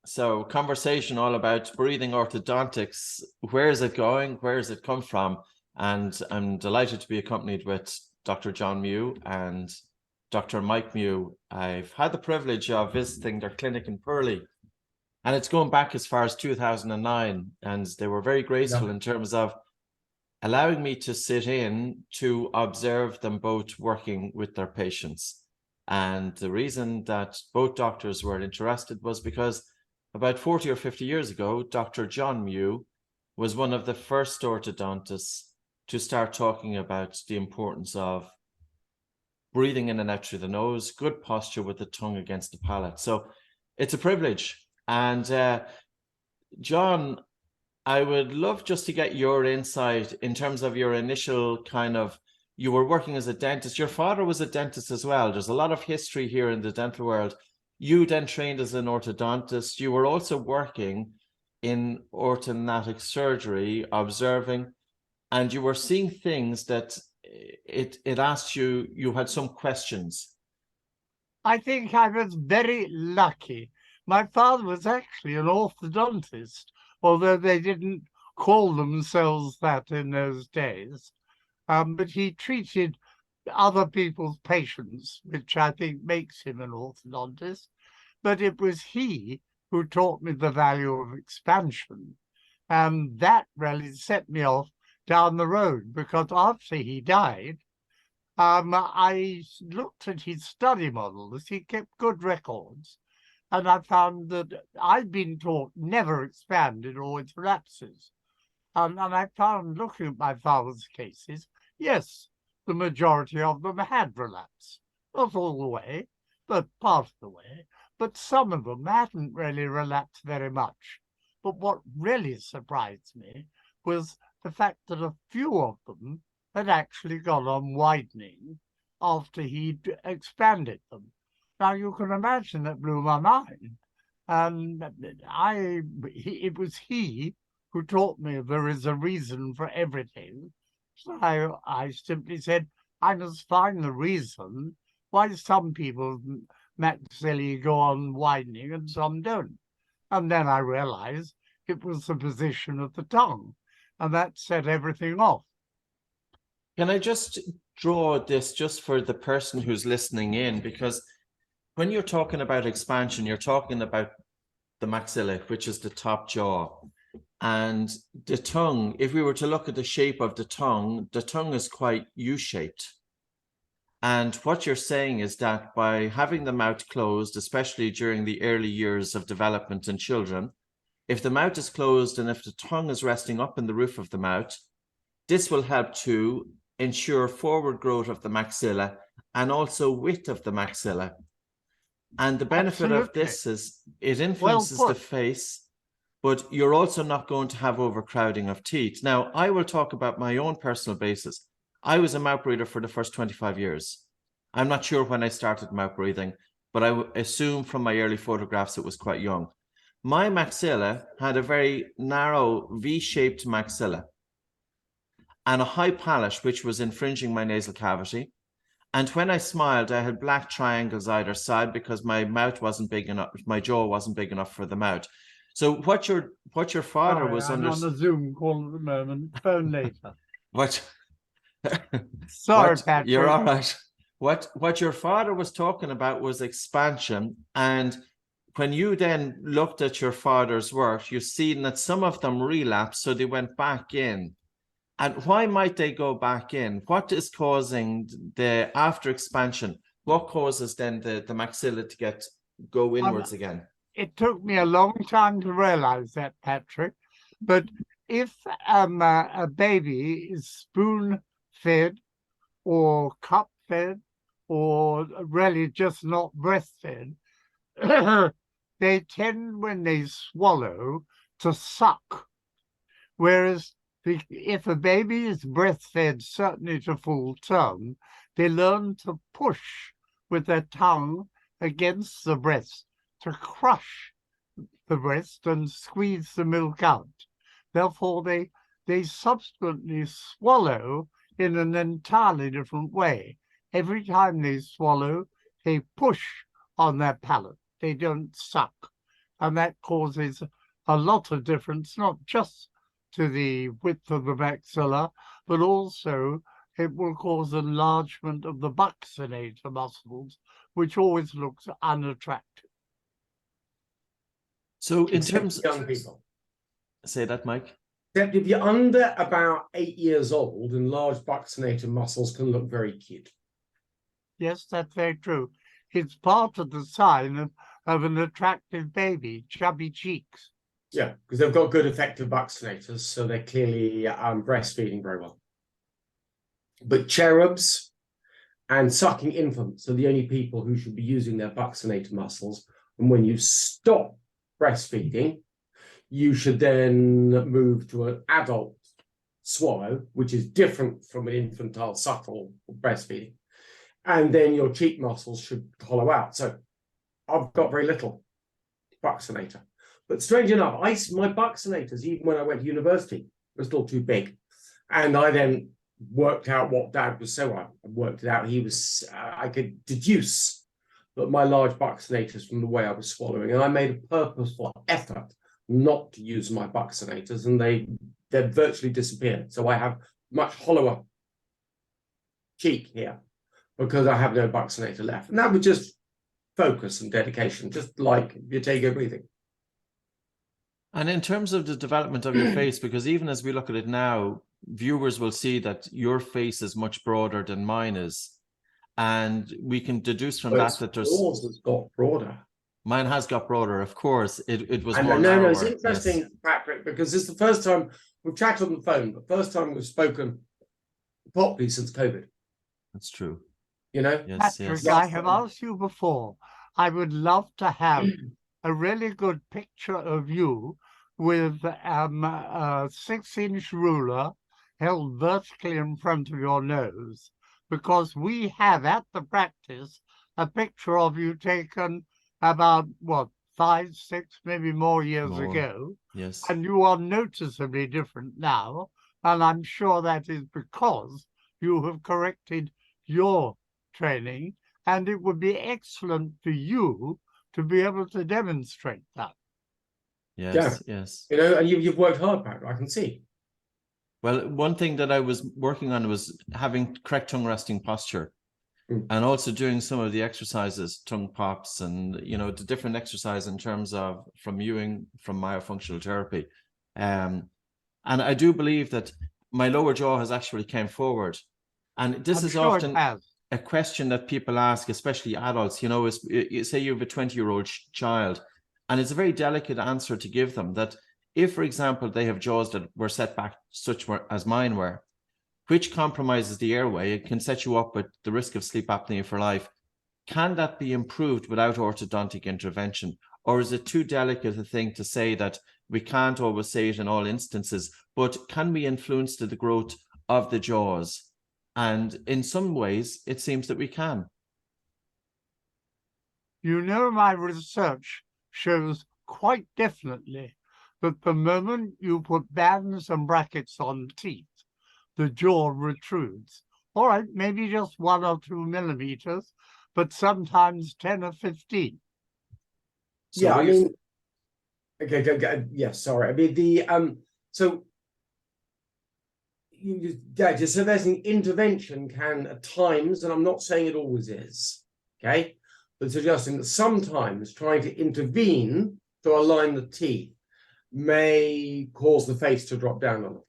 So, conversation all about breathing orthodontics. Where is it going? Where has it come from? And I'm delighted to be accompanied with Dr. John Mew and Dr. Mike Mew. I've had the privilege of visiting their clinic in Purley, and it's going back as far as 2009. And they were very graceful in terms of allowing me to sit in to observe them both working with their patients. And the reason that both doctors were interested was because about 40 or 50 years ago, Dr. John Mew was one of the first orthodontists to start talking about the importance of breathing in and out through the nose, good posture with the tongue against the palate. So it's a privilege. And John, I would love just to get your insight in terms of your initial you were working as a dentist. Your father was a dentist as well. There's a lot of history here in the dental world. You then trained as an orthodontist. You were also working in orthodontic surgery, observing, and you were seeing things that it asked you had some questions. I think I was very lucky. My father was actually an orthodontist, although they didn't call themselves that in those days. But he treated other people's patients, which I think makes him an orthodontist. But it was he who taught me the value of expansion. And that really set me off down the road, because after he died, I looked at his study models. He kept good records. And I found that I'd been taught never expand, it always relapses. And I found, looking at my father's cases, yes, the majority of them had relapsed. Not all the way, but part of the way. But some of them hadn't really relapsed very much. But what really surprised me was the fact that a few of them had actually gone on widening after he'd expanded them. Now, you can imagine that blew my mind. And it was he who taught me there is a reason for everything. So I simply said, I must find the reason why some people's maxillae go on widening and some don't. And then I realized it was the position of the tongue, and that set everything off. Can I just draw this just for the person who's listening in? Because when you're talking about expansion, you're talking about the maxilla, which is the top jaw. And the tongue, if we were to look at the shape of the tongue is quite U-shaped. And what you're saying is that by having the mouth closed, especially during the early years of development in children, if the mouth is closed and if the tongue is resting up in the roof of the mouth, this will help to ensure forward growth of the maxilla and also width of the maxilla. And the benefit of this is it influences the face, but you're also not going to have overcrowding of teeth. Now, I will talk about my own personal basis. I was a mouth breather for the first 25 years. I'm not sure when I started mouth breathing, but I assume from my early photographs it was quite young. My maxilla had a very narrow V-shaped maxilla and a high palate, which was infringing my nasal cavity. And when I smiled, I had black triangles either side because my mouth wasn't big enough, my jaw wasn't big enough for the mouth. So what your father was I'm on a Zoom call at the moment. Phone later. Sorry, Patrick. You're all right. What your father was talking about was expansion. And when you then looked at your father's work, you've seen that some of them relapsed, so they went back in. And why might they go back in? What is causing the after expansion? What causes then the maxilla to go inwards again? It took me a long time to realize that, Patrick. But if a baby is spoon-fed or cup-fed or really just not breastfed, they tend, when they swallow, to suck. Whereas if a baby is breastfed, certainly to full term, they learn to push with their tongue against the breast to crush the breast and squeeze the milk out. Therefore, they subsequently swallow in an entirely different way. Every time they swallow, they push on their palate. They don't suck. and that causes a lot of difference, not just to the width of the maxilla, but also it will cause enlargement of the buccinator muscles, which always looks unattractive. So in Except terms for young people. say that, Mike. Except if you're under about 8 years old, and large buccinator muscles can look very cute. Yes, that's very true. It's part of the sign of an attractive baby, chubby cheeks. Yeah, because they've got good effective buccinators, so they're clearly breastfeeding very well. But cherubs and sucking infants are the only people who should be using their buccinator muscles. And when you stop breastfeeding, you should then move to an adult swallow, which is different from an infantile suckle or breastfeeding. And then your cheek muscles should hollow out. So I've got very little buccinator. But strange enough, my buccinators, even when I went to university, were still too big. And I then worked out what Dad was so I worked it out. I could deduce that my large buccinators from the way I was swallowing. And I made a purposeful effort not to use my buccinators, and they've virtually disappeared. So I have much hollower cheek here because I have no buccinator left. And that was just focus and dedication, just like you take breathing. And in terms of the development of your face, because even as we look at it now, viewers will see that your face is much broader than mine is. And we can deduce from that there's... Yours has got broader. Mine has got broader, of course. It was and more no, narrower. it's interesting, yes. Patrick, because it's the first time we've chatted on the phone, but first time we've spoken properly since COVID. That's true. You know? Yes, Patrick, I have asked you before. I would love to have a really good picture of you with a 6-inch ruler held vertically in front of your nose, because we have at the practice a picture of you taken about, 5, 6, maybe more years ago. Yes. And you are noticeably different now. And I'm sure that is because you have corrected your training, and it would be excellent for you to be able to demonstrate that. Yes, yes. You know, and you've worked hard, Patrick, I can see. Well, one thing that I was working on was having correct tongue resting posture. And also doing some of the exercises, tongue pops, and the different exercise in terms of from myofunctional therapy. And I do believe that my lower jaw has actually came forward. And this is often a question that people ask, especially adults, say you have a 20-year-old child, and it's a very delicate answer to give them that if, for example, they have jaws that were set back such as mine were, which compromises the airway, it can set you up with the risk of sleep apnea for life. Can that be improved without orthodontic intervention? Or is it too delicate a thing to say that we can't always say it in all instances, but can we influence the growth of the jaws? And in some ways, it seems that we can. My research shows quite definitely that the moment you put bands and brackets on teeth, the jaw retrudes. All right, maybe just 1 or 2 millimeters, but sometimes 10 or 15. So yeah, I mean, okay, yeah, sorry. I mean, so just so there's an intervention can at times, and I'm not saying it always is, okay, but suggesting that sometimes trying to intervene to align the teeth may cause the face to drop down a little.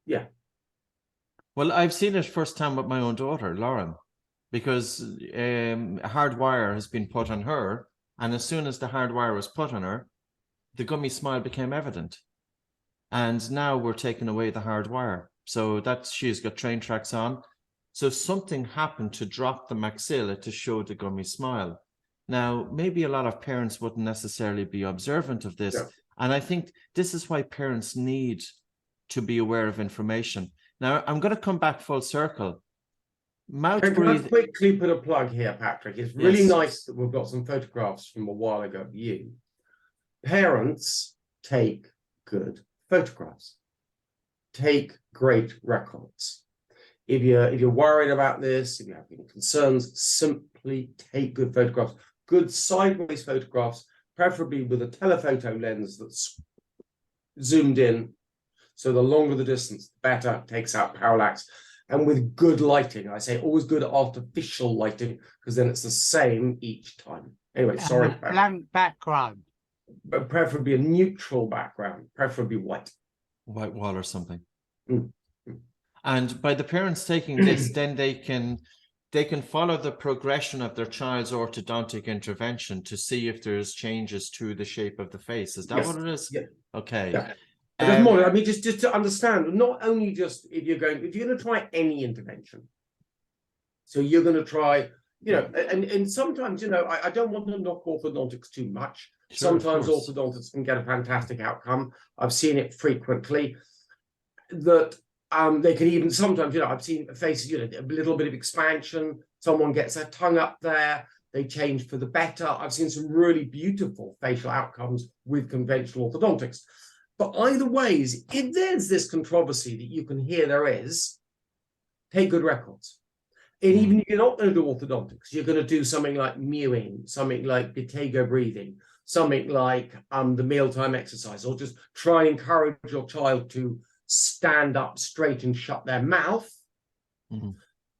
Yeah. Well, I've seen it firsthand with my own daughter, Lauren, because a hard wire has been put on her. And as soon as the hard wire was put on her, the gummy smile became evident. And now we're taking away the hard wire. So she's got train tracks on. So something happened to drop the maxilla to show the gummy smile. Now, maybe a lot of parents wouldn't necessarily be observant of this. Yeah. And I think this is why parents need to be aware of information. Now, I'm going to come back full circle. Mouth breathe. Can I quickly put a plug here, Patrick? It's really nice that we've got some photographs from a while ago of you. Parents, take good photographs. Take great records. If you're worried about this, if you have any concerns, simply take good photographs. Good sideways photographs preferably with a telephoto lens that's zoomed in. So the longer the distance, the better, takes out parallax. And with good lighting, I say always good artificial lighting, because then it's the same each time. Anyway, sorry. And a blank background. But preferably a neutral background, preferably white. White wall or something. Mm. And by the parents taking this, then they can follow the progression of their child's orthodontic intervention to see if there's changes to the shape of the face. Is that Yes. what it is? Yeah. Okay. Yeah. There's more. I mean, just to understand, not only just if you're going to try any intervention. So you're going to try, and sometimes, I don't want to knock orthodontics too much. Sure, Sometimes orthodontists can get a fantastic outcome. I've seen it frequently. That they can even sometimes, I've seen faces, a little bit of expansion. Someone gets their tongue up there. They change for the better. I've seen some really beautiful facial outcomes with conventional orthodontics. But either ways, if there's this controversy that you can hear there is, take good records. And even if you're not going to do orthodontics, you're going to do something like mewing, something like Buteyko breathing, something like the mealtime exercise, or just try and encourage your child to stand up straight and shut their mouth.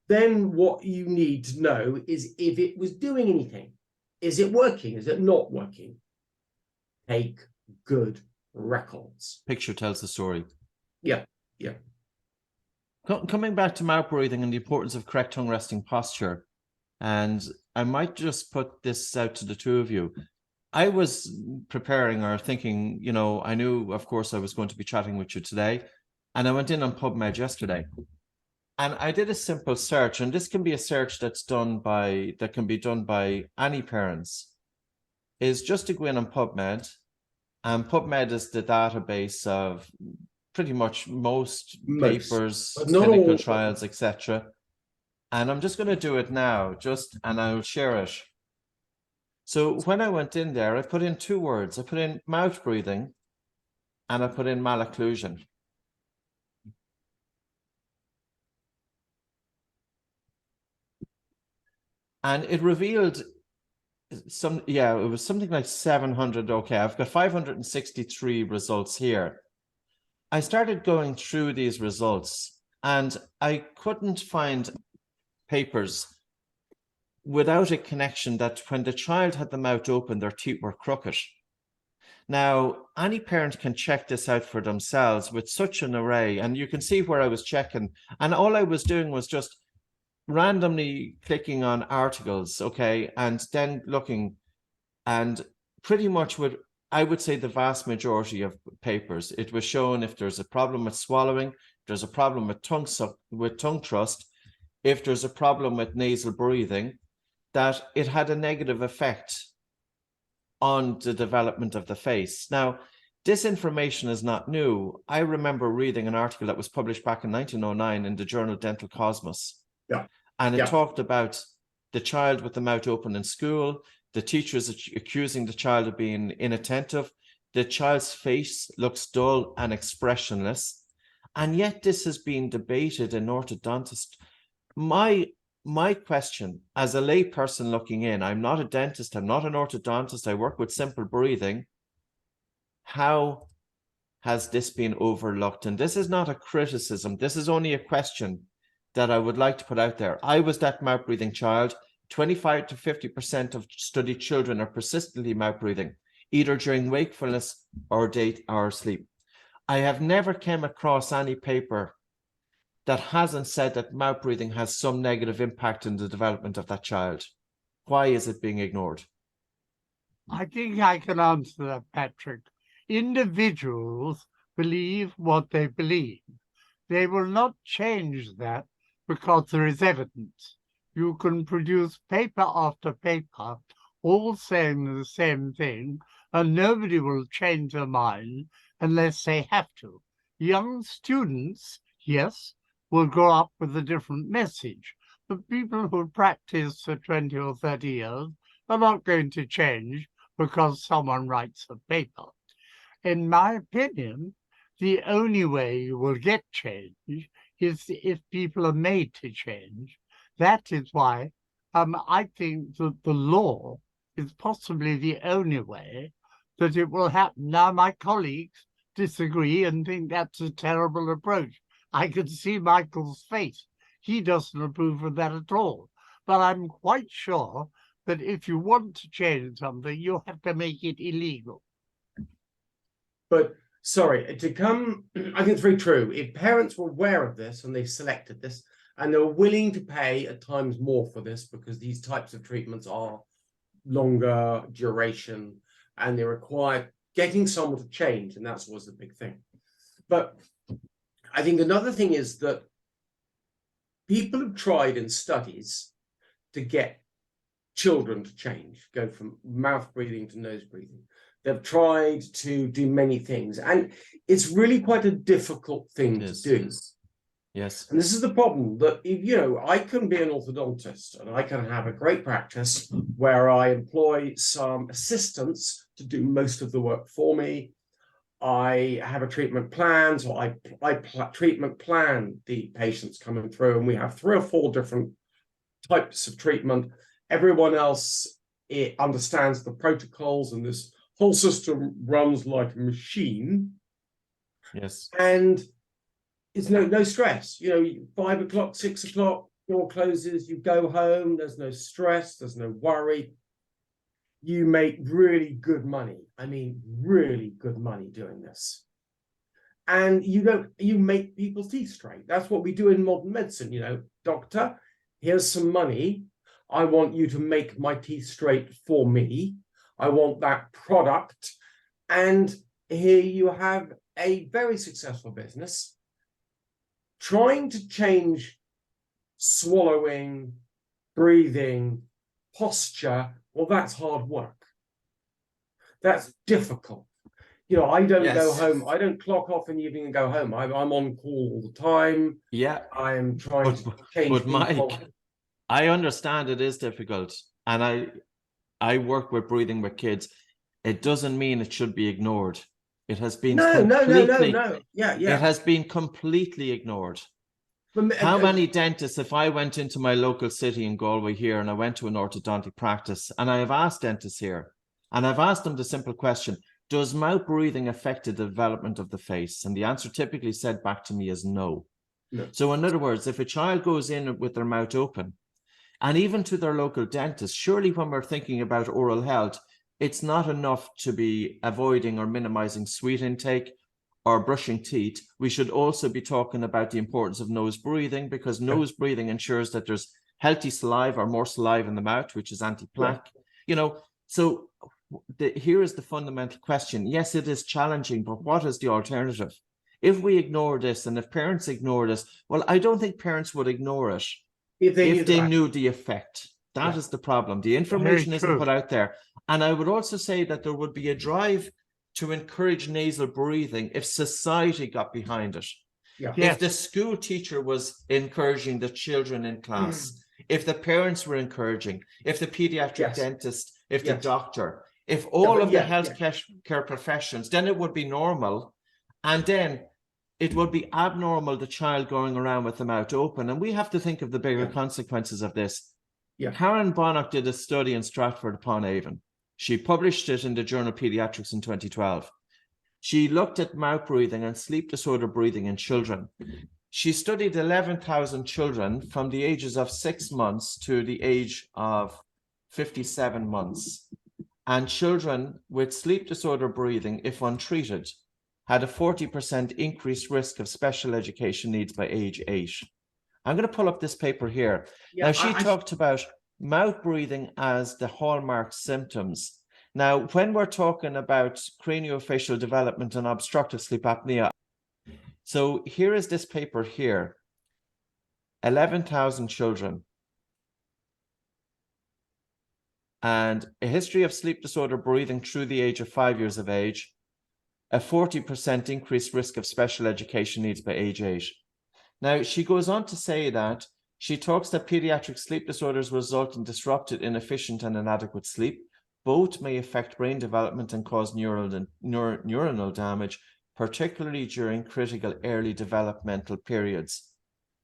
Then what you need to know is if it was doing anything. Is it working? Is it not working? Take good records. Picture tells the story. Yeah. Coming back to mouth breathing and the importance of correct tongue resting posture, and I might just put this out to the two of you. I was preparing or thinking, I knew, of course, I was going to be chatting with you today, and I went in on PubMed yesterday, and I did a simple search, and this can be a search that can be done by any parents, is just to go in on PubMed, and PubMed is the database of pretty much most papers, clinical trials, etc. And I'm just going to do it now, and I'll share it. So when I went in there, I put in 2 words. I put in mouth breathing and I put in malocclusion. And it revealed it was something like 700. Okay, I've got 563 results here. I started going through these results and I couldn't find papers without a connection that when the child had the mouth open, their teeth were crooked. Now, any parent can check this out for themselves with such an array, and you can see where I was checking, and all I was doing was just randomly clicking on articles, okay, and then looking, and pretty much I would say the vast majority of papers, it was shown if there's a problem with swallowing, there's a problem with tongue thrust, if there's a problem with nasal breathing, that it had a negative effect on the development of the face. Now, this information is not new. I remember reading an article that was published back in 1909 in the journal Dental Cosmos. Yeah. And it talked about the child with the mouth open in school, the teachers accusing the child of being inattentive, the child's face looks dull and expressionless. And yet this has been debated in orthodontist. My question as a lay person looking in, I'm not a dentist, I'm not an orthodontist, I work with simple breathing. How has this been overlooked? And this is not a criticism. This is only a question that I would like to put out there. I was that mouth breathing child. 25 to 50% of studied children are persistently mouth breathing, either during wakefulness or sleep. I have never come across any paper that hasn't said that mouth breathing has some negative impact in the development of that child. Why is it being ignored? I think I can answer that, Patrick. Individuals believe what they believe. They will not change that because there is evidence. You can produce paper after paper, all saying the same thing, and nobody will change their mind unless they have to. Young students, yes, will grow up with a different message, but people who practice for 20 or 30 years are not going to change because someone writes a paper. In my opinion, the only way you will get change is if people are made to change. That is why I think that the law is possibly the only way that it will happen. Now, my colleagues disagree and think that's a terrible approach. I can see Michael's face. He doesn't approve of that at all. But I'm quite sure that if you want to change something, you have to make it illegal. But sorry, I think it's very true. If parents were aware of this and they selected this and they were willing to pay at times more for this because these types of treatments are longer duration and they require getting someone to change, and that was the big thing. But I think another thing is that people have tried in studies to get children to change, go from mouth breathing to nose breathing. They've tried to do many things, and it's really quite a difficult thing to do. Yes. And this is the problem that, I can be an orthodontist and I can have a great practice where I employ some assistants to do most of the work for me. I have a treatment plan, so I treatment plan the patients coming through, and we have 3 or 4 different types of treatment. Everyone else understands the protocols, and this whole system runs like a machine. Yes. And it's no stress. 5 o'clock, 6 o'clock, door closes, you go home, there's no stress, there's no worry. You make really good money. I mean, really good money doing this. And you make people's teeth straight. That's what we do in modern medicine. Doctor, here's some money. I want you to make my teeth straight for me. I want that product. And here you have a very successful business trying to change swallowing, breathing, posture. Well, that's hard work. That's difficult. I don't go home. I don't clock off in the evening and go home. I'm on call all the time. Yeah. I'm trying to change But people. Mike, I understand it is difficult. And I work with breathing with kids. It doesn't mean it should be ignored. It has been No. Yeah. It has been completely ignored. How many dentists, if I went into my local city in Galway here and I went to an orthodontic practice, and I have asked dentists here, and I've asked them the simple question, does mouth breathing affect the development of the face? And the answer typically said back to me is no. So in other words, if a child goes in with their mouth open, and even to their local dentist, surely when we're thinking about oral health, it's not enough to be avoiding or minimizing sweet intake or brushing teeth. We should also be talking about the importance of nose breathing, because nose breathing ensures that there's healthy saliva or more saliva in the mouth, which is anti-plaque. So here is the fundamental question. Yes, it is challenging, but what is the alternative? If we ignore this, and if parents ignore this, well, I don't think parents would ignore it if they knew the effect. That is the problem. The information isn't put out there. And I would also say that there would be a drive to encourage nasal breathing if society got behind it. If the school teacher was encouraging the children in class, if the parents were encouraging, if the pediatric dentist, if the doctor, if all of the healthcare professions, then it would be normal. And then it would be abnormal, the child going around with the mouth open. And we have to think of the bigger consequences of this. Karen Bonnock did a study in Stratford-upon-Avon. She published it in the Journal of Pediatrics in 2012. She looked at mouth breathing and sleep disorder breathing in children. She studied 11,000 children from the ages of 6 months to the age of 57 months. And children with sleep disorder breathing, if untreated, had a 40% increased risk of special education needs by age 8. I'm going to pull up this paper here. Now, she talked about mouth breathing as the hallmark symptoms. Now, when we're talking about craniofacial development and obstructive sleep apnea, so here is this paper here, 11,000 children, and a history of sleep disorder breathing through the age of 5 years of age, a 40% increased risk of special education needs by age 8. Now, she goes on to say that she talks that pediatric sleep disorders result in disrupted, inefficient, and inadequate sleep. Both may affect brain development and cause neuronal damage, particularly during critical early developmental periods.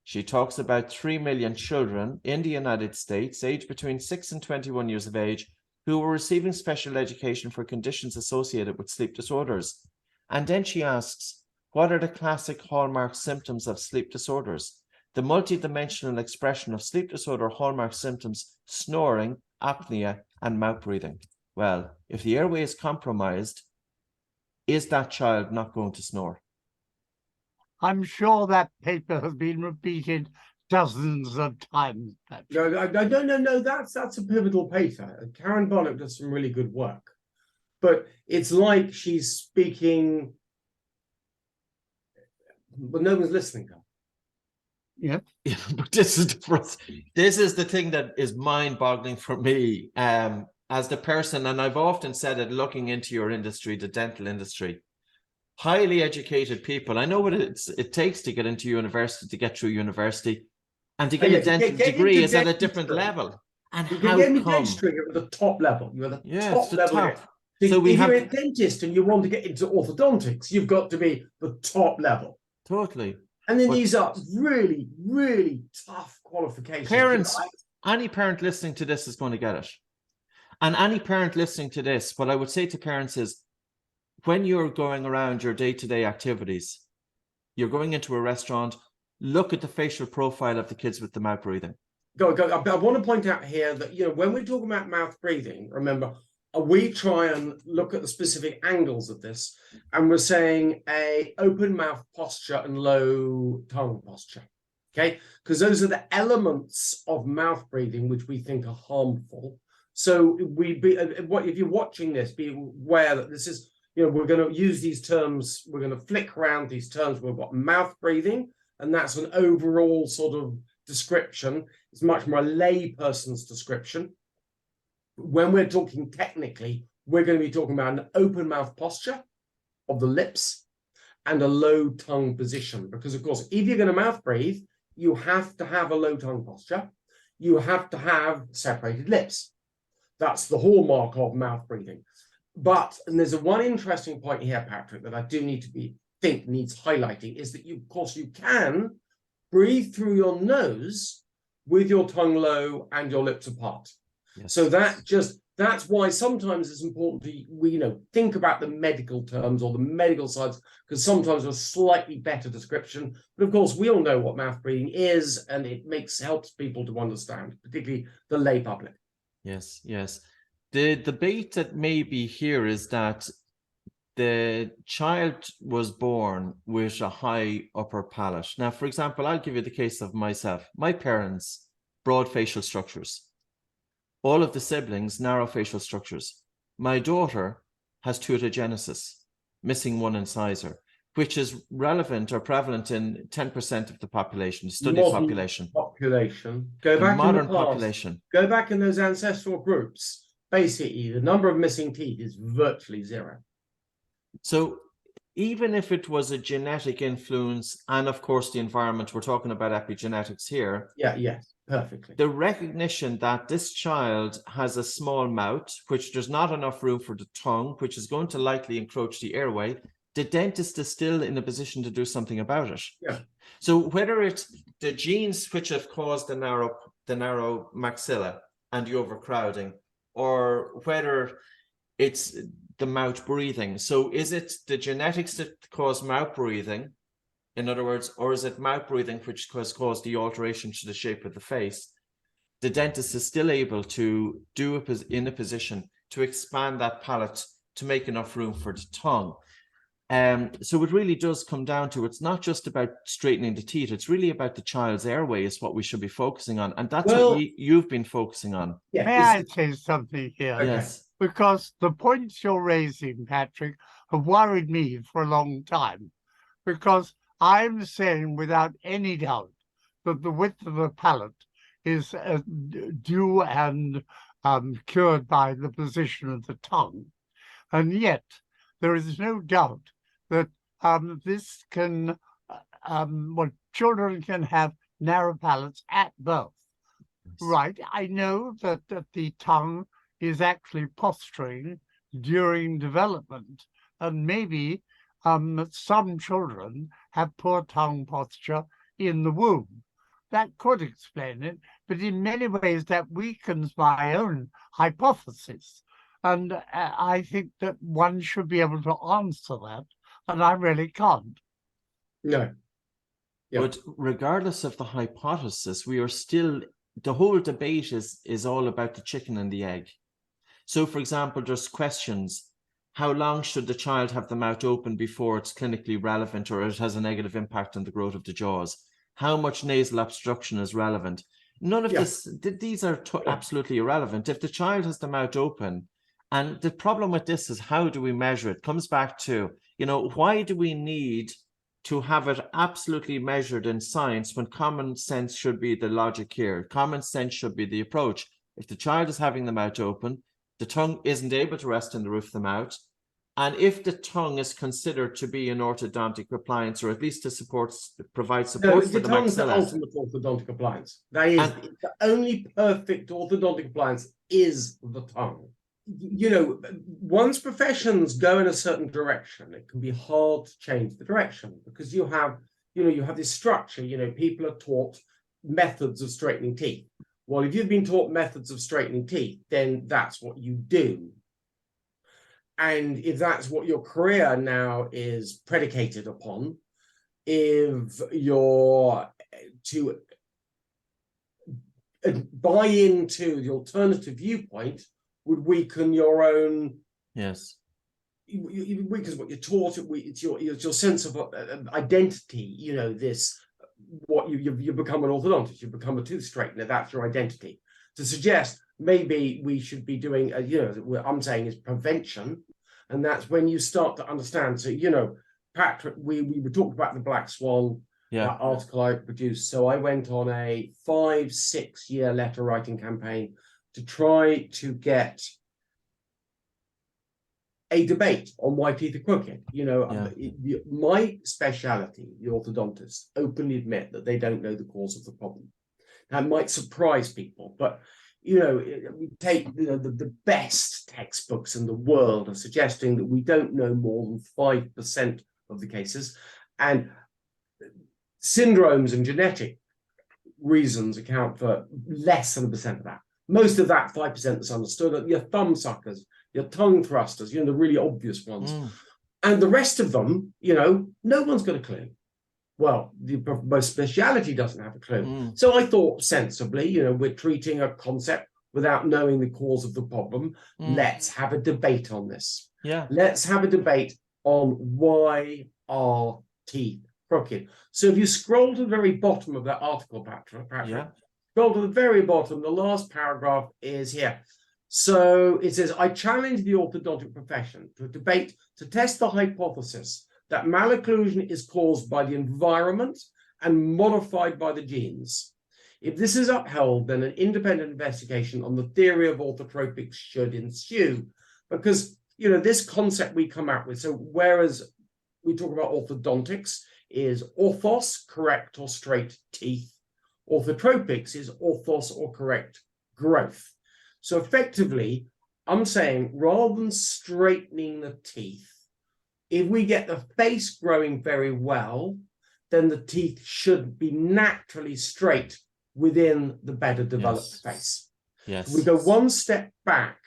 She talks about 3 million children in the United States, aged between 6 and 21 years of age, who were receiving special education for conditions associated with sleep disorders. And then she asks, what are the classic hallmark symptoms of sleep disorders? The multidimensional expression of sleep disorder hallmark symptoms: snoring, apnea, and mouth breathing. Well, if the airway is compromised, is that child not going to snore? I'm sure that paper has been repeated dozens of times, Patrick. No. That's a pivotal paper. Karen Bonnet does some really good work, but it's like she's speaking, but no one's listening to her. Yeah. Yeah, but this is the thing that is mind-boggling for me, as the person, and I've often said it, looking into your industry, the dental industry. Highly educated people. I know what it takes to get into university, to get through university, and to get a dental degree is at a different level. And You how can get come? dentistry at the top level. You're at the top It's the level. top. So we if have you're a dentist and you want to get into orthodontics, you've got to be the top level. Totally. And then But these are really, really tough qualifications. Parents, any parent listening to this is going to get it. And any parent listening to this, what I would say to parents is, when you're going around your day-to-day activities, you're going into a restaurant, look at the facial profile of the kids with the mouth breathing. I want to point out here that, when we're talking about mouth breathing, remember, we try and look at the specific angles of this, and we're saying a open mouth posture and low tongue posture, okay? Because those are the elements of mouth breathing which we think are harmful. So if you're watching this, be aware that this is, we're going to use these terms, we're going to flick around these terms. We've got mouth breathing, and that's an overall sort of description. It's much more a lay person's description. When we're talking technically, we're going to be talking about an open mouth posture of the lips and a low tongue position. Because, of course, if you're going to mouth breathe, you have to have a low tongue posture. You have to have separated lips. That's the hallmark of mouth breathing. And there's one interesting point here, Patrick, that I do need to think needs highlighting, is that of course, you can breathe through your nose with your tongue low and your lips apart. Yes. So that's why sometimes it's important to think about the medical terms or the medical sides, because sometimes a slightly better description. But of course, we all know what mouth breathing is, and it helps people to understand, particularly the lay public. Yes. The debate that may be here is that the child was born with a high upper palate. Now, for example, I'll give you the case of myself. My parents, broad facial structures. All of the siblings, narrow facial structures. My daughter has ptuitogenesis, missing one incisor, which is relevant or prevalent in 10% of the population, the study population. Go back modern in the past. population. Go back in those ancestral groups. Basically, the number of missing teeth is virtually zero. So even if it was a genetic influence, and of course the environment, we're talking about epigenetics here. Yes, perfectly. The recognition that this child has a small mouth, which there's not enough room for the tongue, which is going to likely encroach the airway, the dentist is still in a position to do something about it. Yeah. So whether it's the genes which have caused the narrow maxilla and the overcrowding, or whether it's the mouth breathing. So is it the genetics that cause mouth breathing, in other words, or is it mouth breathing which has caused the alteration to the shape of the face? The dentist is still able to do it in a position to expand that palate to make enough room for the tongue. So it really does come down to, it's not just about straightening the teeth, it's really about the child's airway is what we should be focusing on. And that's what you've been focusing on. Yeah, may I say something here? Okay. Yes. Because the points you're raising, Patrick, have worried me for a long time. Because I'm saying without any doubt that the width of the palate is due and cured by the position of the tongue. And yet there is no doubt that this can, children can have narrow palates at birth. Yes. Right. I know that the tongue is actually posturing during development, and maybe some children have poor tongue posture in the womb. that could explain it, but in many ways that weakens my own hypothesis. And I think that one should be able to answer that, and I really can't. No. Yep. But regardless of the hypothesis, we are still, the whole debate is all about the chicken and the egg. So, for example, there's questions. How long should the child have the mouth open before it's clinically relevant or it has a negative impact on the growth of the jaws? How much nasal obstruction is relevant? None of these are absolutely irrelevant. If the child has the mouth open, and the problem with this is how do we measure it? It comes back to, why do we need to have it absolutely measured in science when common sense should be the logic here? Common sense should be the approach. If the child is having the mouth open, the tongue isn't able to rest in the roof of the mouth. And if the tongue is considered to be an orthodontic appliance, or at least to provide support for the maxilla. The ultimate orthodontic appliance. That is, the only perfect orthodontic appliance is the tongue. Once professions go in a certain direction, it can be hard to change the direction because you have this structure. People are taught methods of straightening teeth. Well, if you've been taught methods of straightening teeth, then that's what you do. And if that's what your career now is predicated upon, if you're to buy into the alternative viewpoint, would weaken your own. Yes. It weakens what you're taught. It's your sense of identity. You become an orthodontist, you become a tooth straightener. That's your identity. To suggest maybe we should be doing, what I'm saying is prevention, and that's when you start to understand. So, Patrick, we were talking about the Black Swan article I produced. So I went on a 5-6 year letter writing campaign to try to get a debate on why teeth are crooked. My speciality, the orthodontists, openly admit that they don't know the cause of the problem. That might surprise people, but we take the best textbooks in the world are suggesting that we don't know more than 5% of the cases, and syndromes and genetic reasons account for less than 1% of that. Most of that 5% that's understood are your thumb suckers, your tongue thrusters, the really obvious ones. And the rest of them, no one's got a clue. Well, most speciality doesn't have a clue. So I thought sensibly, we're treating a concept without knowing the cause of the problem. Let's have a debate on this. Yeah. Let's have a debate on why are teeth crooked. So if you scroll to the very bottom of that article, Patrick, scroll to the very bottom, the last paragraph is here. So it says, I challenge the orthodontic profession to a debate to test the hypothesis that malocclusion is caused by the environment and modified by the genes. If this is upheld, then an independent investigation on the theory of orthotropics should ensue. Because, this concept we come out with, so whereas we talk about orthodontics is orthos, correct or straight teeth, orthotropics is orthos or correct growth. So effectively, I'm saying rather than straightening the teeth, if we get the face growing very well, then the teeth should be naturally straight within the better developed face. Yes. We go one step back,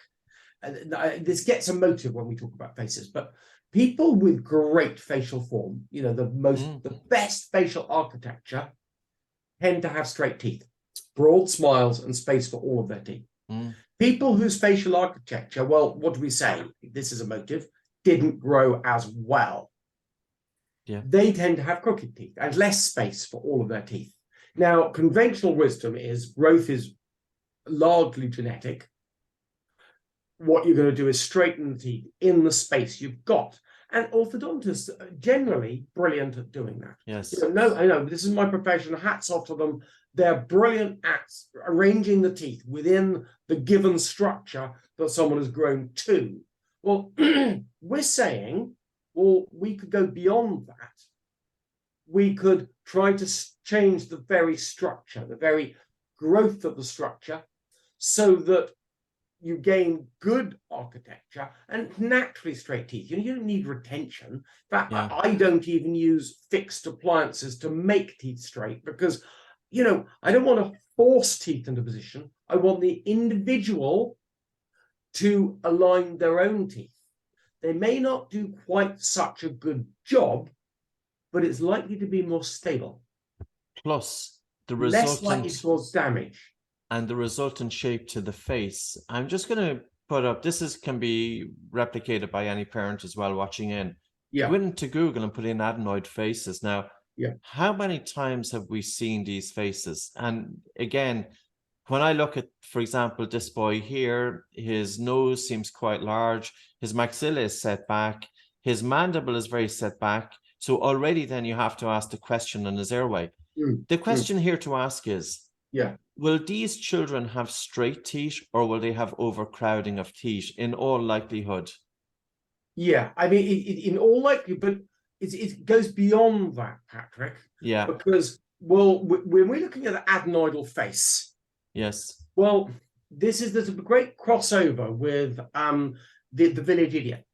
and this gets emotive when we talk about faces, but people with great facial form, the best facial architecture, tend to have straight teeth, broad smiles, and space for all of their teeth. People whose facial architecture, well, what do we say? This is emotive, didn't grow as well. They tend to have crooked teeth and less space for all of their teeth. Now, conventional wisdom is growth is largely genetic. What you're going to do is straighten the teeth in the space you've got. And orthodontists are generally brilliant at doing that. Yes. I know, this is my profession. Hats off to them. They're brilliant at arranging the teeth within the given structure that someone has grown to. Well, we're saying, well, we could go beyond that. We could try to change the very structure, the very growth of the structure, so that you gain good architecture and naturally straight teeth. You don't need retention. In fact, I don't even use fixed appliances to make teeth straight because, I don't want to force teeth into position. I want the individual to align their own teeth. They may not do quite such a good job, but it's likely to be more stable. Plus, the Less likely resultant to cause damage. and the resultant shape to the face. I'm just going to put up, can be replicated by any parent as well watching in. Yeah. Go into Google and put in adenoid faces. Now, Yeah. how many times have we seen these faces? And again, when I look at, for example, this boy here, his nose seems quite large. His maxilla is set back. His mandible is very set back. So already then you have to ask the question on his airway. The question here to ask is, will these children have straight teeth or will they have overcrowding of teeth in all likelihood? Yeah, I mean, in all likelihood, but it goes beyond that, Patrick. Yeah. Because, well, when we're looking at the adenoidal face, yes. Well, there's a great crossover with the village idiot.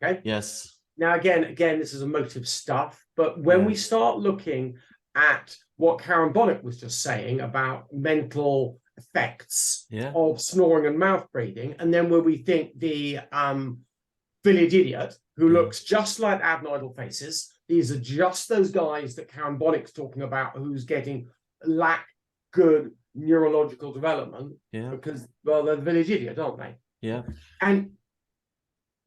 Okay. Yes. Now, again, this is emotive stuff, but when we start looking at what Karen Bonnet was just saying about mental effects of snoring and mouth breathing, and then where we think the village idiot who looks just like adenoidal faces, these are just those guys that Karen Bonnet's talking about who's lack good neurological development because, well, they're the village idiot, aren't they? Yeah. And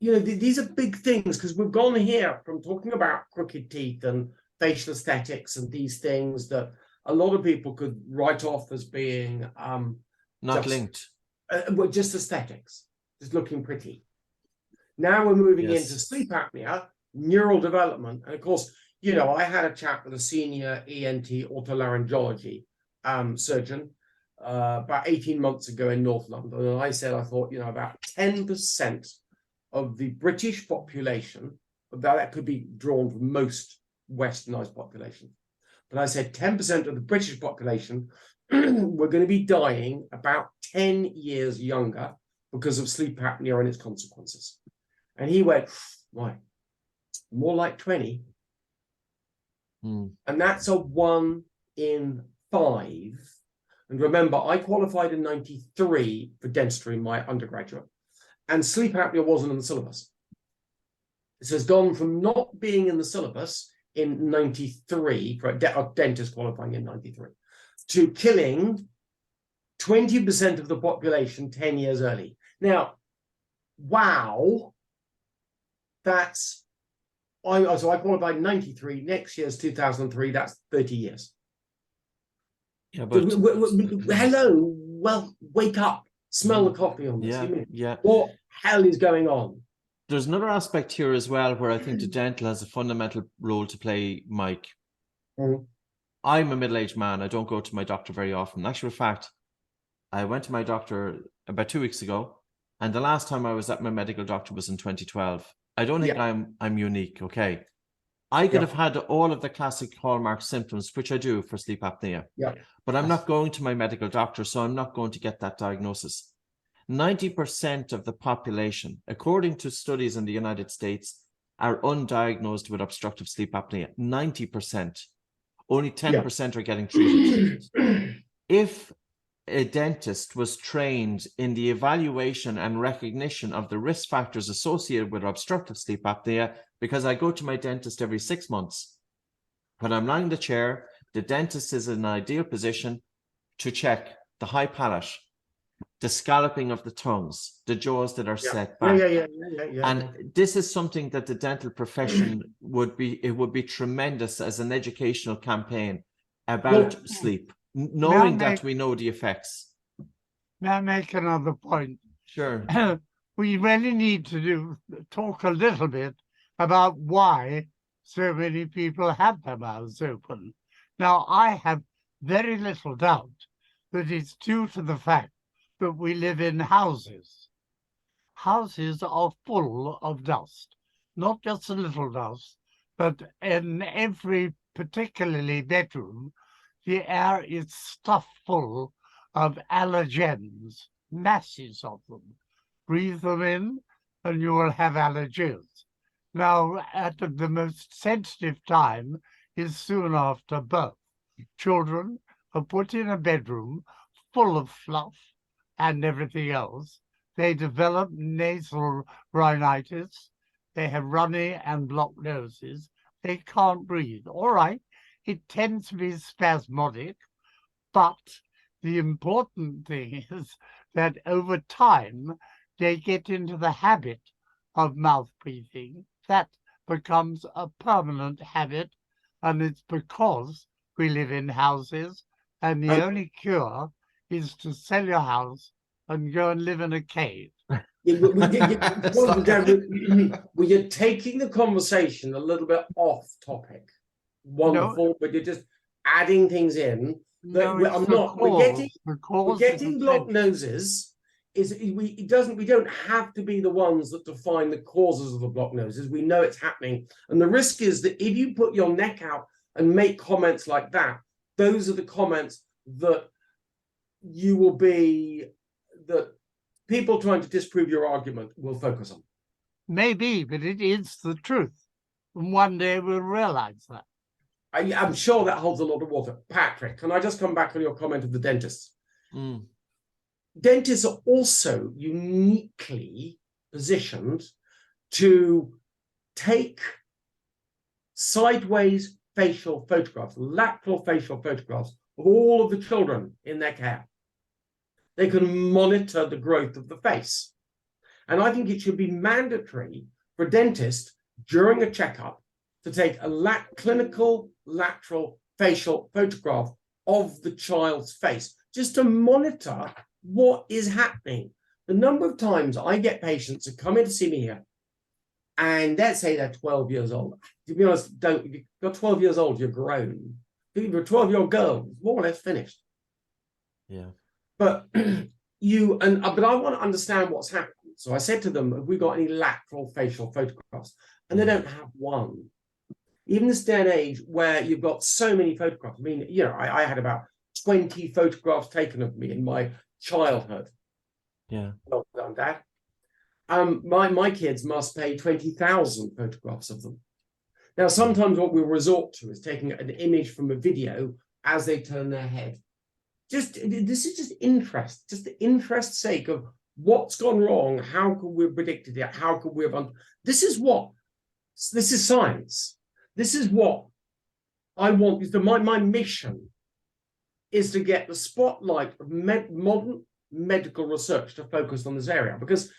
these are big things because we've gone here from talking about crooked teeth and facial aesthetics and these things that a lot of people could write off as being not linked. Just aesthetics, just looking pretty. Now we're moving into sleep apnea, neural development, and of course, I had a chat with a senior ENT otolaryngology surgeon about 18 months ago in North London, and I said I thought about 10% of the British population, that could be drawn from most westernized population, but I said 10% of the British population were going to be dying about 10 years younger because of sleep apnea and its consequences. And he went, why? More like 20. And that's a 1 in 5. And remember, I qualified in 93 for dentistry in my undergraduate, and sleep apnea wasn't in the syllabus. So it's gone from not being in the syllabus in 93 for a dentist qualifying in 93 to killing 20% of the population 10 years early. Now, wow, so I qualified in 93. Next year's 2003. That's 30 years. Yeah, but hello, well, wake up, smell the coffee on this. What hell is going on? There's another aspect here as well where I think the dental has a fundamental role to play, Mike. I'm a middle-aged man. I don't go to my doctor very often. In actual fact, I went to my doctor about 2 weeks ago, and the last time I was at my medical doctor was in 2012. I don't think I'm unique, okay? I could have had all of the classic hallmark symptoms, which I do for sleep apnea. But I'm not going to my medical doctor, so I'm not going to get that diagnosis. 90% of the population, according to studies in the United States, are undiagnosed with obstructive sleep apnea. 90%. Only 10% are getting treated. If a dentist was trained in the evaluation and recognition of the risk factors associated with obstructive sleep apnea, because I go to my dentist every 6 months. When I'm lying in the chair, the dentist is in an ideal position to check the high palate, the scalloping of the tongues, the jaws that are set back. And this is something that the dental profession would be tremendous as an educational campaign about sleep, knowing that we know the effects. May I make another point? Sure. We really need to talk a little bit about why so many people have their mouths open. Now, I have very little doubt that it's due to the fact that we live in houses. Houses are full of dust, not just a little dust, but in every particularly bedroom, the air is stuffed full of allergens, masses of them. Breathe them in and you will have allergies. Now, at the most sensitive time is soon after birth, children are put in a bedroom full of fluff and everything else. They develop nasal rhinitis. They have runny and blocked noses. They can't breathe. All right, it tends to be spasmodic, but the important thing is that over time, they get into the habit of mouth breathing. That becomes a permanent habit, and it's because we live in houses, and the only cure is to sell your house and go and live in a cave. Well, you're taking the conversation a little bit off topic. Wonderful, but you're just adding things in. No, We're getting blocked essential. noses. We don't have to be the ones that define the causes of the blocked noses. We know it's happening, and the risk is that if you put your neck out and make comments like that, those are the comments that you will be that people trying to disprove your argument will focus on. Maybe, but it is the truth, and one day we'll realize that. I'm sure that holds a lot of water. Patrick, can I just come back on your comment of the dentists? Mm. Dentists are also uniquely positioned to take sideways facial photographs, lateral facial photographs of all of the children in their care. They can monitor the growth of the face. And I think it should be mandatory for a dentist during a checkup to take a clinical lateral facial photograph of the child's face, just to monitor what is happening. The number of times I get patients who come in to see me here, and let's say they're 12 years old. To be honest, if you're 12 years old, you're grown. If you're a 12-year-old girl, it's more or less finished. Yeah. But but I want to understand what's happening. So I said to them, have we got any lateral facial photographs? And they don't have one. Even this day and age where you've got so many photographs. I mean, I had about 20 photographs taken of me in my childhood. Yeah. Well done, Dad. My kids must pay 20,000 photographs of them. Now, sometimes what we'll resort to is taking an image from a video as they turn their head. This is just the interest's sake of what's gone wrong. How could we have predicted it? How could we have this is science. This is what I want. My mission is to get the spotlight of modern medical research to focus on this area, because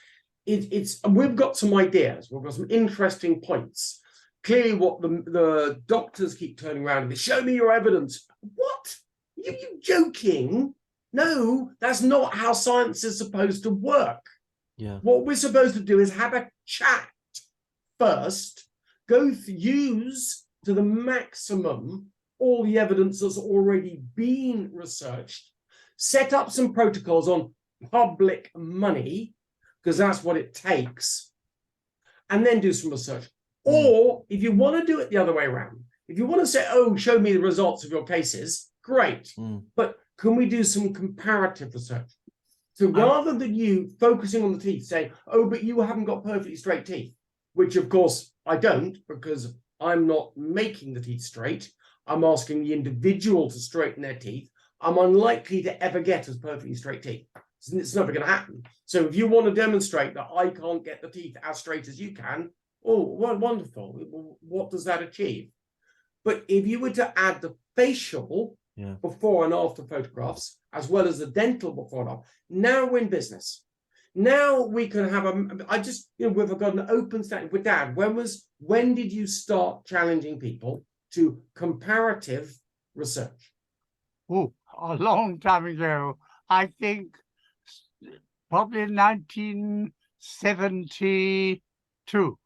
we've got some ideas, we've got some interesting points. Clearly, what the doctors keep turning around and they show me your evidence. What? Are you joking? No, that's not how science is supposed to work. Yeah. What we're supposed to do is have a chat first, use to the maximum all the evidence that's already been researched, set up some protocols on public money, because that's what it takes, and then do some research. Or if you want to do it the other way around, if you want to say, oh, show me the results of your cases, great. But can we do some comparative research? So rather than you focusing on the teeth, saying, oh, but you haven't got perfectly straight teeth, which of course I don't, because I'm not making the teeth straight. I'm asking the individual to straighten their teeth. I'm unlikely to ever get as perfectly straight teeth. It's never going to happen. So if you want to demonstrate that I can't get the teeth as straight as you can, oh, well, wonderful. What does that achieve? But if you were to add the facial before and after photographs, as well as the dental before and after, now we're in business. Now we can have we've got an open standing with Dad. When did you start challenging people to comparative research? Oh, a long time ago. I think probably 1972.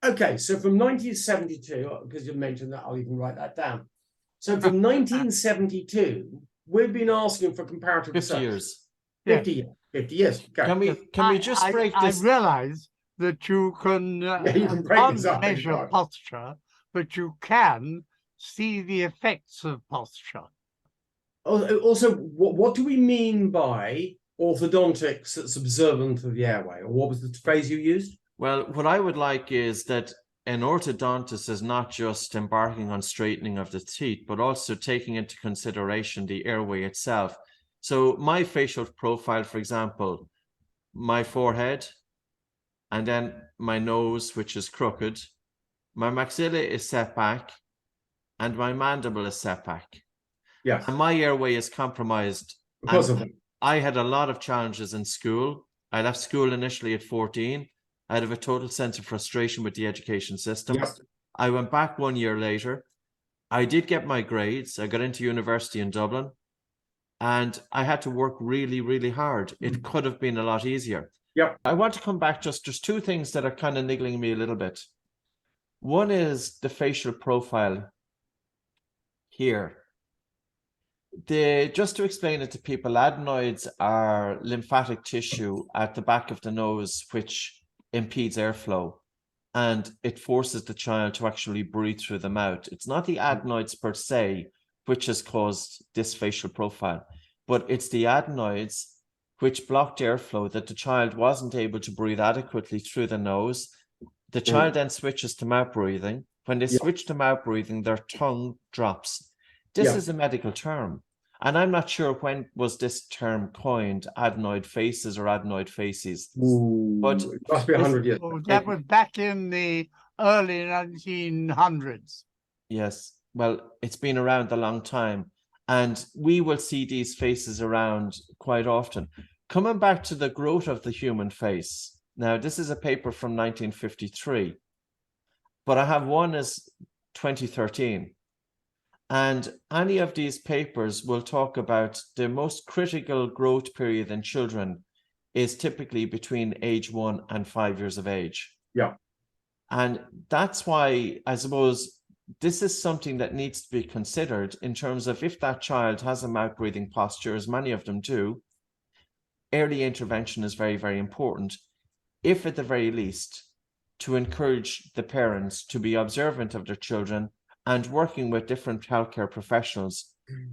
Okay, so from 1972, because you mentioned that, I'll even write that down. So from 1972, we've been asking for comparative 50 research. years. 50 years. Okay. Can we just break this? I realize that you can, can't measure posture, but you can see the effects of posture. Also, what do we mean by orthodontics that's observant of the airway? Or what was the phrase you used? Well, what I would like is that an orthodontist is not just embarking on straightening of the teeth, but also taking into consideration the airway itself. So my facial profile, for example, my forehead, and then my nose, which is crooked, my maxilla is set back, and my mandible is set back. Yes. And my airway is compromised. Because And of that. I had a lot of challenges in school. I left school initially at 14 out of a total sense of frustration with the education system. Yep. I went back 1 year later. I did get my grades. I got into university in Dublin, and I had to work really, really hard. It could have been a lot easier. Yep. I want to come back there's two things that are kind of niggling me a little bit. One is the facial profile here. Just to explain it to people, adenoids are lymphatic tissue at the back of the nose, which impedes airflow, and it forces the child to actually breathe through the mouth. It's not the adenoids per se which has caused this facial profile, but it's the adenoids which blocked airflow, that the child wasn't able to breathe adequately through the nose. The child then switches to mouth breathing. When they switch to mouth breathing, their tongue drops. This is a medical term. And I'm not sure when was this term coined, adenoid faces or adenoid faces. But it must be 100 years. Oh, that was back in the early 1900s. Yes, well, it's been around a long time, and we will see these faces around quite often. Coming back to the growth of the human face. Now, this is a paper from 1953, but I have one as 2013. And any of these papers will talk about the most critical growth period in children is typically between age 1 and 5 years of age. Yeah. And that's why I suppose this is something that needs to be considered in terms of if that child has a mouth breathing posture, as many of them do, early intervention is very, very important. If at the very least, to encourage the parents to be observant of their children and working with different healthcare professionals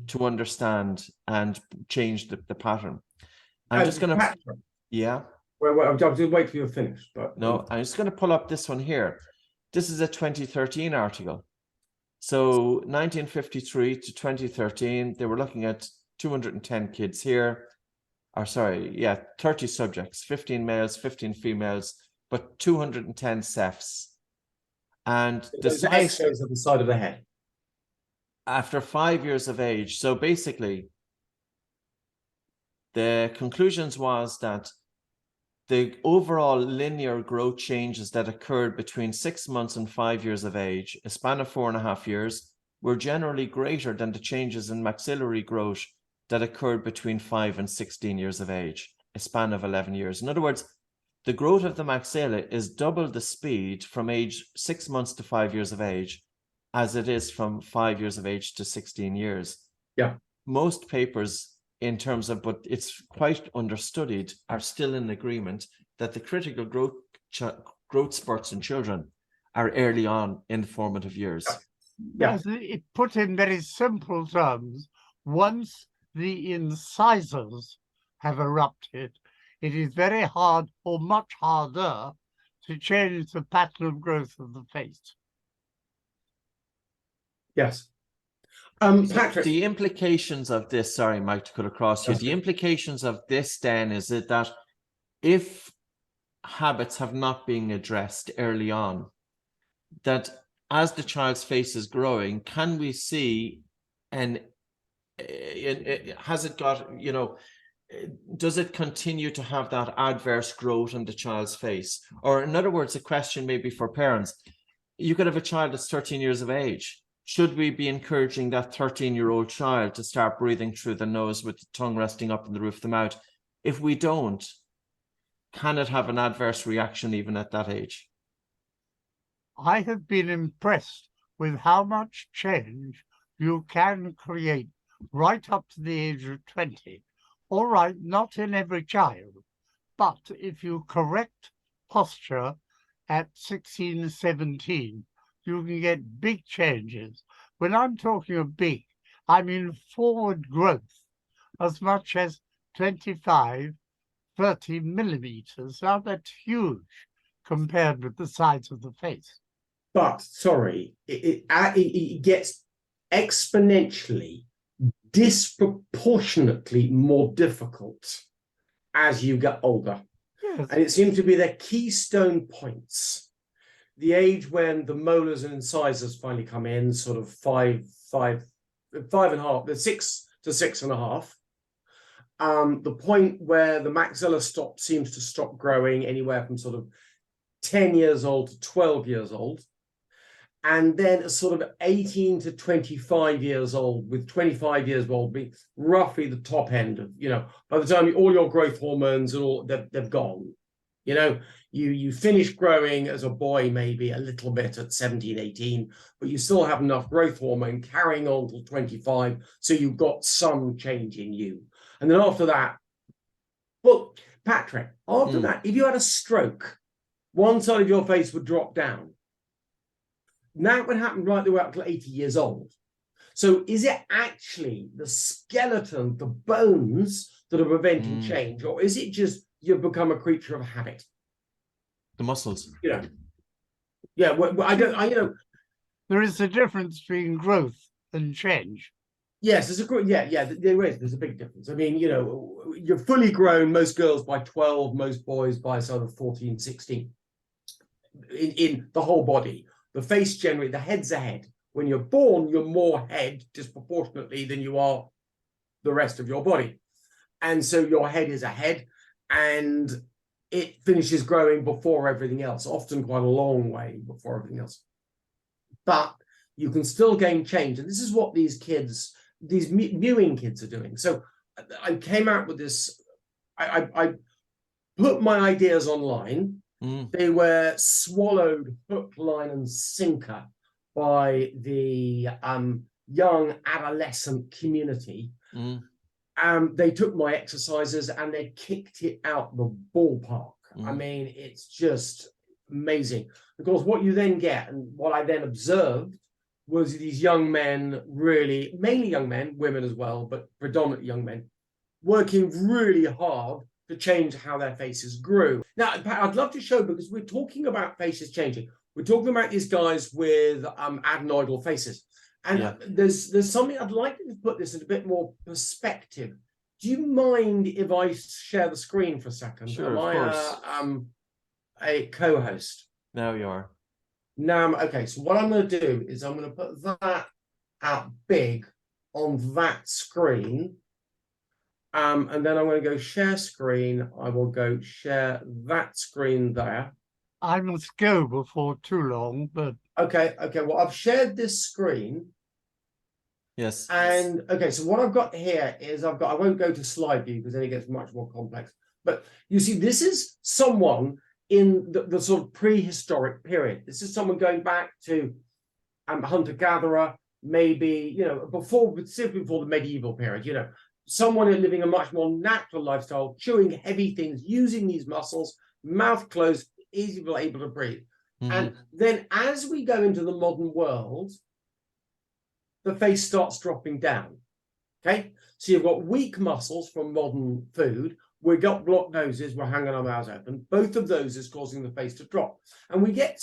to understand and change the pattern. I'm just going to, yeah. Wait, I'll just wait till you're finished. But no, I'm just going to pull up this one here. This is a 2013 article. So 1953 to 2013, they were looking at 210 kids here. Or sorry, yeah, 30 subjects, 15 males, 15 females, but 210 cephs. And the size X-rays at the side of the head. After 5 years of age. So basically, the conclusions was that the overall linear growth changes that occurred between 6 months and 5 years of age, a span of 4.5 years, were generally greater than the changes in maxillary growth that occurred between 5 and 16 years of age, a span of 11 years. In other words, the growth of the maxilla is double the speed from age 6 months to 5 years of age as it is from 5 years of age to 16 years. Yeah. Most papers in terms of, but it's quite understudied, are still in agreement that the critical growth spurts in children are early on in formative years. Yeah. It put in very simple terms, once the incisors have erupted, it is very hard or much harder to change the pattern of growth of the face. Yes. Patrick. The implications of this, sorry, Mike, to cut across you. The implications of this then is that if habits have not been addressed early on, that as the child's face is growing, can we see, and has it got, does it continue to have that adverse growth in the child's face? Or in other words, a question maybe for parents, you could have a child that's 13 years of age. Should we be encouraging that 13-year-old child to start breathing through the nose with the tongue resting up in the roof of the mouth? If we don't, can it have an adverse reaction even at that age? I have been impressed with how much change you can create right up to the age of 20. All right, not in every child, but if you correct posture at 16, 17, you can get big changes. When I'm talking of big, I mean forward growth as much as 25, 30 millimeters. Now that's huge compared with the size of the face. But sorry, it gets exponentially, disproportionately more difficult as you get older. Yes. And it seems to be their keystone points. The age when the molars and incisors finally come in, sort of 5 and a half, 6 to 6.5. The point where the maxilla seems to stop growing anywhere from sort of 10 years old to 12 years old. And then sort of 18 to 25 years old, with 25 years old being roughly the top end of, by the time all your growth hormones and all, they've gone. You finish growing as a boy maybe a little bit at 17, 18, but you still have enough growth hormone carrying on till 25, so you've got some change in you. And then after that, well, Patrick, after that, if you had a stroke, one side of your face would drop down. That would happen right the way up to 80 years old. So is it actually the skeleton, the bones that are preventing change, or is it just you've become a creature of habit? The muscles. Yeah, well, There is a difference between growth and change. Yes, there's there's a big difference. I mean, you're fully grown, most girls by 12, most boys by sort of 14, 16 in the whole body. The face generally, the head's a head. When you're born, you're more head disproportionately than you are the rest of your body. And so your head is a head, and it finishes growing before everything else, often quite a long way before everything else. But you can still gain change. And this is what these kids, these mewing kids are doing. So I came out with this, I put my ideas online. They were swallowed hook, line, and sinker by the young adolescent community. They took my exercises and they kicked it out the ballpark. I mean, it's just amazing. Of course, what you then get, and what I then observed, was these young men, really, mainly young men, women as well, but predominantly young men, working really hard to change how their faces grew. Now, I'd love to show, because we're talking about faces changing. We're talking about these guys with adenoidal faces. And there's something I'd like to put this in a bit more perspective. Do you mind if I share the screen for a second? Sure, of course. A co-host? Now you are. Now, okay, so what I'm going to do is I'm going to put that out big on that screen. And then I'm going to go share screen. I will go share that screen there. I must go before too long, but... Okay, well, I've shared this screen. Yes. And, okay, so what I've got here is I won't go to slide view because then it gets much more complex. But you see, this is someone in the sort of prehistoric period. This is someone going back to hunter-gatherer, maybe, specifically before the medieval period, someone living a much more natural lifestyle, chewing heavy things, using these muscles, mouth closed, easily able to breathe. And then as we go into the modern world, the face starts dropping down. Okay, so you've got weak muscles from modern food. We've got blocked noses, we're hanging our mouths open. Both of those is causing the face to drop. And we get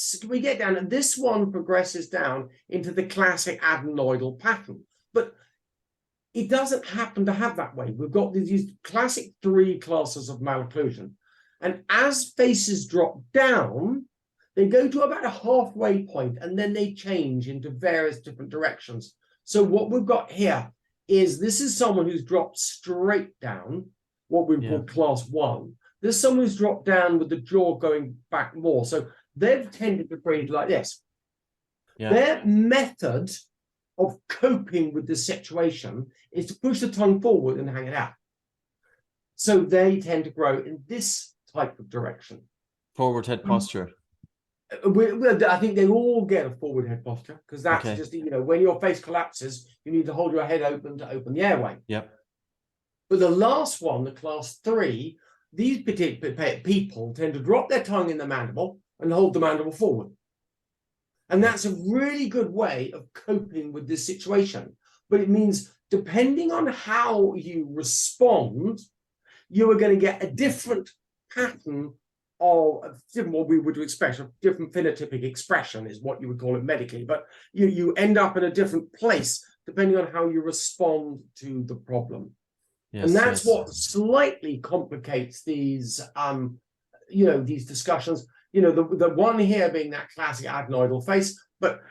down, and this one progresses down into the classic adenoidal pattern. But it doesn't happen to have that way. We've got these classic 3 classes of malocclusion. And as faces drop down, they go to about a halfway point, and then they change into various different directions. So what we've got here is, this is someone who's dropped straight down, what we call class 1. There's someone who's dropped down with the jaw going back more. So they've tended to breathe like this. Their method of coping with this situation is to push the tongue forward and hang it out. So they tend to grow in this type of direction. Forward head posture. I think they all get a forward head posture, because that's just, when your face collapses, you need to hold your head open to open the airway. Yep. But the last one, the class 3, these particular people tend to drop their tongue in the mandible and hold the mandible forward. And that's a really good way of coping with this situation. But it means, depending on how you respond, you are going to get a different pattern of different, what we would expect, a different phenotypic expression is what you would call it medically, but you end up in a different place depending on how you respond to the problem. Yes, And that's yes. what slightly complicates these these discussions. The one here being that classic adenoidal face, but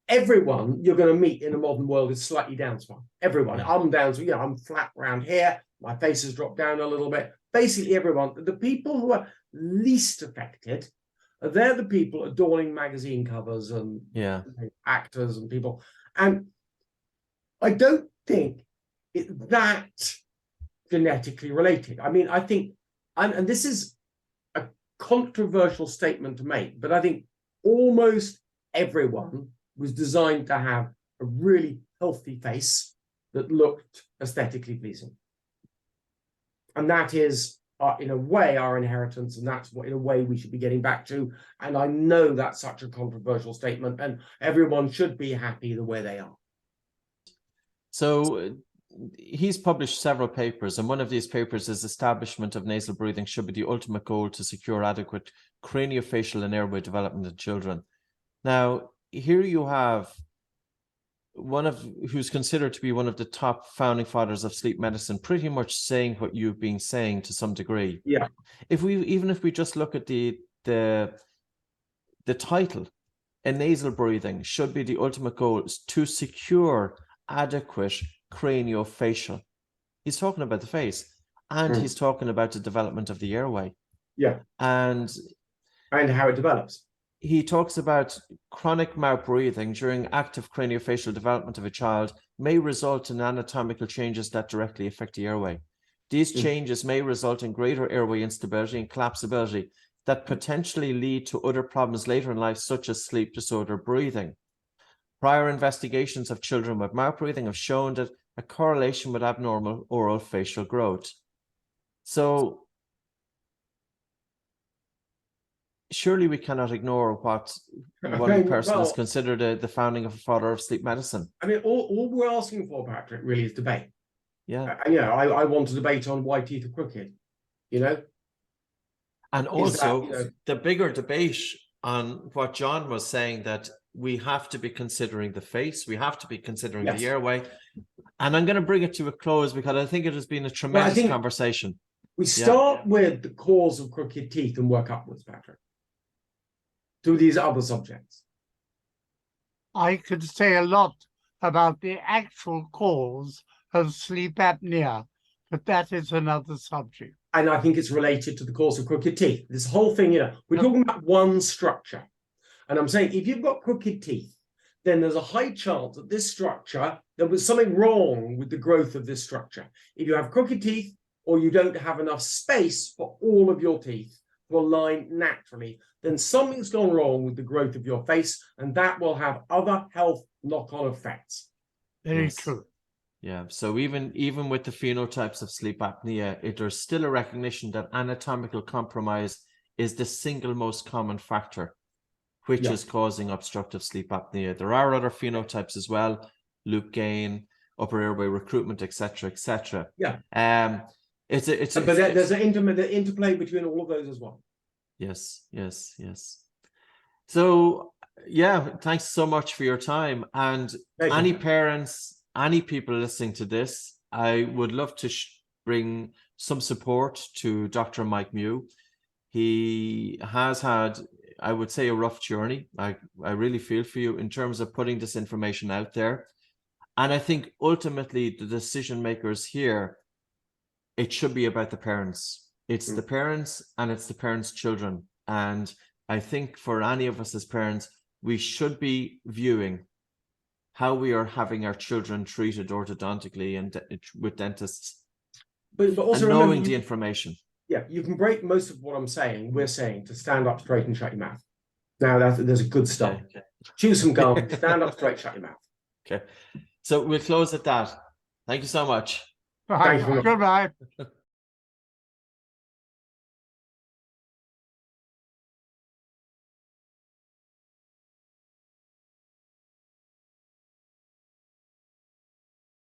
everyone you're going to meet in a modern world is slightly downswung. Everyone. Yeah. I'm down to, I'm flat around here, my face has dropped down a little bit. Basically everyone. The people who are least affected, they're the people adorning magazine covers and actors and people. And I don't think it's that genetically related. I mean, I think, and this is a controversial statement to make, but I think almost everyone was designed to have a really healthy face that looked aesthetically pleasing. And that is, in a way, our inheritance, and that's what, in a way, we should be getting back to. And I know that's such a controversial statement, and everyone should be happy the way they are. So he's published several papers, and one of these papers is establishment of nasal breathing should be the ultimate goal to secure adequate craniofacial and airway development in children. Now, here you have who's considered to be one of the top founding fathers of sleep medicine, pretty much saying what you've been saying to some degree. Yeah. Even if we just look at the title, a nasal breathing should be the ultimate goal to secure adequate craniofacial. He's talking about the face, and he's talking about the development of the airway. Yeah. And how it develops. He talks about chronic mouth breathing during active craniofacial development of a child may result in anatomical changes that directly affect the airway. These changes may result in greater airway instability and collapsibility that potentially lead to other problems later in life, such as sleep disorder breathing. Prior investigations of children with mouth breathing have shown that a correlation with abnormal oral facial growth. So surely we cannot ignore what one person is considered the founding of a father of sleep medicine. I mean, all we're asking for, Patrick, really is debate. Yeah. I want a debate on why teeth are crooked, And also the bigger debate on what John was saying, that we have to be considering the face, we have to be considering the airway. And I'm going to bring it to a close because I think it has been a tremendous conversation. We start with the cause of crooked teeth and work upwards, Patrick, to these other subjects. I could say a lot about the actual cause of sleep apnea, but that is another subject. And I think it's related to the cause of crooked teeth. This whole thing, we're talking about one structure. And I'm saying if you've got crooked teeth, then there's a high chance that this structure, there was something wrong with the growth of this structure. If you have crooked teeth, or you don't have enough space for all of your teeth to align naturally, then something's gone wrong with the growth of your face, and that will have other health knock-on effects. Very true. Yeah, so even with the phenotypes of sleep apnea, there's still a recognition that anatomical compromise is the single most common factor which is causing obstructive sleep apnea. There are other phenotypes as well, loop gain, upper airway recruitment, etc., etc. Yeah. There's an interplay between all of those as well. Yes. So thanks so much for your time. And any parents, any people listening to this, I would love to bring some support to Dr. Mike Mew. He has had, I would say, a rough journey. I really feel for you in terms of putting this information out there. And I think ultimately the decision makers here, it should be about the parents. It's the parents and it's the parents' children. And I think for any of us as parents, we should be viewing how we are having our children treated orthodontically and with dentists, but also and knowing the information. Yeah, you can break most of what we're saying to stand up straight and shut your mouth. Now there's a good start. Okay. Chew some gum, stand up straight, shut your mouth. Okay. So we'll close at that. Thank you so much. Bye. Goodbye.